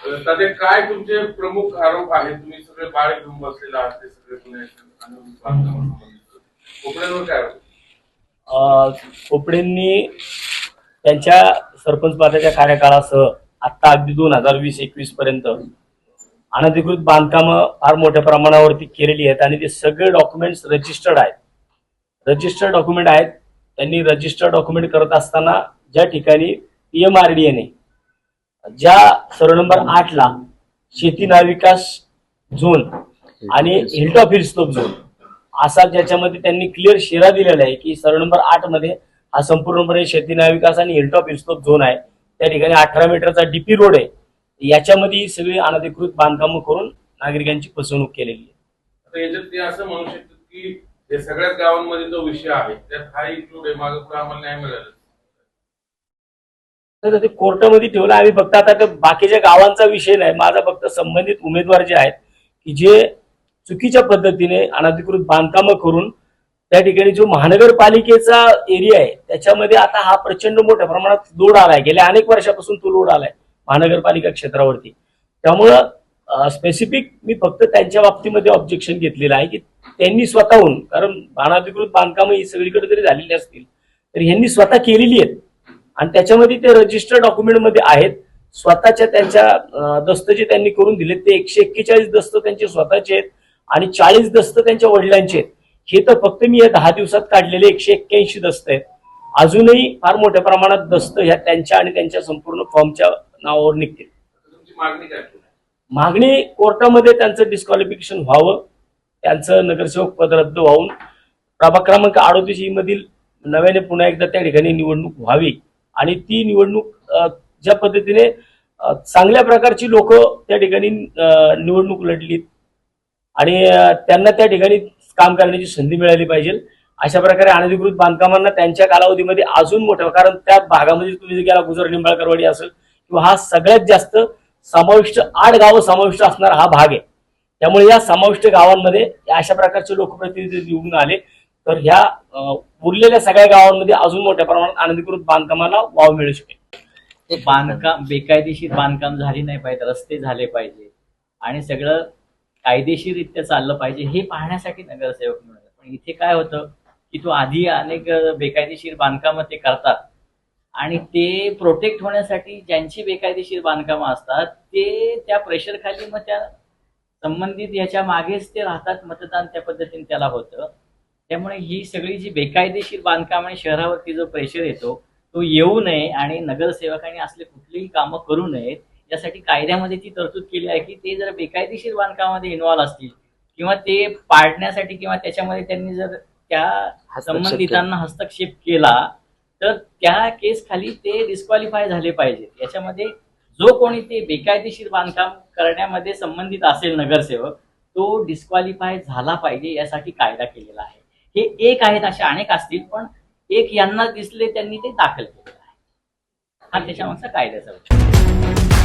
त्याचे काय तुमचे प्रमुख आरोप आहेत? तुम्ही सगळे बाळ घेऊन बसलेला आहात, ते सगळे कोकणावर काय कोपडेंनी त्यांच्या सरपंच पदाच्या कार्यकाळासह आता अगदी 2020-21 पर्यंत अनधिकृत बांधकामं फार मोठ्या प्रमाणावरती केलेली आहेत आणि ते सगळे डॉक्युमेंट्स रजिस्टर्ड आहेत. रजिस्टर्ड डॉक्युमेंट आहेत. त्यांनी रजिस्टर्ड डॉक्युमेंट करत असताना ज्या ठिकाणी PMRDA ज्या सर्व नंबर 8 ला शेती नाविकास झोन आणि हिलटॉप हिल स्लोप झोन असा ज्याच्यामध्ये त्यांनी क्लिअर शेरा दिलेला आहे की सर्व नंबर 8 मध्ये हा संपूर्णपणे शेती नाविकास आणि हिलटॉप हिल स्लोप झोन आहे. त्या ठिकाणी 18 मीटरचा DP रोड आहे. याच्यामध्ये सगळी अनधिकृत बांधकामं करून नागरिकांची फसवणूक केलेली आहे. आता याच्यात ते असं म्हणू शकतात की हे सगळ्याच गावांमध्ये जो विषय आहे त्यात हा इन्क्लूड आहे, मागे पुढे आम्हाला न्याय मिळाला तर ते कोर्टामध्ये ठेवलं. आम्ही फक्त आता बाकीच्या गावांचा विषय नाही, माझा फक्त संबंधित उमेदवार जे आहेत की जे चुकीच्या पद्धतीने अनधिकृत बांधकामं करून त्या ठिकाणी जो महानगरपालिकेचा एरिया आहे त्याच्यामध्ये आता हा प्रचंड मोठ्या प्रमाणात लोड आलाय. गेल्या अनेक वर्षापासून तो लोड आलाय महानगरपालिका क्षेत्रावरती. त्यामुळं स्पेसिफिक मी फक्त त्यांच्या बाबतीमध्ये ऑब्जेक्शन घेतलेलं आहे की त्यांनी स्वतःहून, कारण अनधिकृत बांधकामं ही सगळीकडे जरी झालेली असतील तर यांनी स्वतः केलेली आहेत आणि त्याच्यामध्ये ते रजिस्टर्ड डॉक्युमेंटमध्ये आहेत. स्वतःच्या त्यांच्या दस्त जे त्यांनी करून दिलेत ते 141 दस्त त्यांचे स्वतःचे आहेत आणि 40 दस्त त्यांच्या वडिलांचे आहेत. हे तर फक्त मी या 10 दिवसात काढलेले 181 दस्त आहेत. अजूनही फार मोठ्या प्रमाणात दस्त ह्या त्यांच्या आणि त्यांच्या संपूर्ण फॉर्मच्या नावावर निघतील. तुमची मागणी काय? मागणी कोर्टामध्ये त्यांचं डिस्क्वालिफिकेशन व्हावं, त्यांचं नगरसेवक पद रद्द व्हावून प्रभाग क्रमांक 38 मधील नव्याने पुन्हा एकदा त्या ठिकाणी निवडणूक व्हावी आणि ती निवडणूक ज्या पद्धतीने चांगल्या प्रकारची लोक त्या ठिकाणी निवडणूक लढलीत आणि त्यांना त्या ठिकाणी काम करण्याची संधी मिळाली पाहिजे. अशा प्रकारे अनधिकृत बांधकामांना त्यांच्या कालावधीमध्ये अजून मोठं, कारण त्या भागामध्ये तुम्ही गेला गुजर निंबाळकरवाडी असेल किंवा हा सगळ्यात जास्त समाविष्ट 8 गावं समाविष्ट असणारा हा भाग आहे. त्यामुळे या समाविष्ट गावांमध्ये अशा प्रकारचे लोकप्रतिनिधी निवडून आले तर ह्या उरलेल्या सगळ्या गावांमध्ये अजून मोठ्या प्रमाणात अनधिकृत बांधकामाला वाव मिळू शकेल. ते बांधकाम बेकायदेशीर बांधकाम झाली नाही पाहिजे, रस्ते झाले पाहिजे आणि सगळं कायदेशीररित्या चाललं पाहिजे हे पाहण्यासाठी नगरसेवक मिळतात. पण इथे काय होतं की तो आधी अनेक बेकायदेशीर बांधकामं ते करतात आणि ते प्रोटेक्ट होण्यासाठी ज्यांची बेकायदेशीर बांधकामं असतात ते त्या प्रेशर खाली मग त्या संबंधित याच्या मागेच ते राहतात. मतदान त्या पद्धतीने त्याला होतं. त्यामुळे ही सगळी जी बेकायदेशीर बांधकाम आणि शहरावरती जो प्रेशर येतो तो येऊ नये आणि नगरसेवकांनी असले कुठलीही कामं करू नयेत यासाठी कायद्यामध्ये ती तरतूद केली आहे की ते जर बेकायदेशीर बांधकामामध्ये इन्व्हॉल्व असतील किंवा ते पाडण्यासाठी किंवा त्याच्यामध्ये त्यांनी जर त्या संबंधितांना हस्तक्षेप केला तर त्या केस खाली ते डिस्क्वालिफाय झाले पाहिजेत. याच्यामध्ये जो कोणी ते बेकायदेशीर बांधकाम करण्यामध्ये संबंधित असेल नगरसेवक तो डिस्क्वालिफाय झाला पाहिजे यासाठी कायदा केलेला आहे. हे एक आहेत, असे अनेक असतील पण एक यांना दिसले त्यांनी ते दाखल केलेलं आहे. हा त्याच्यामागचा कायद्याचा विषय.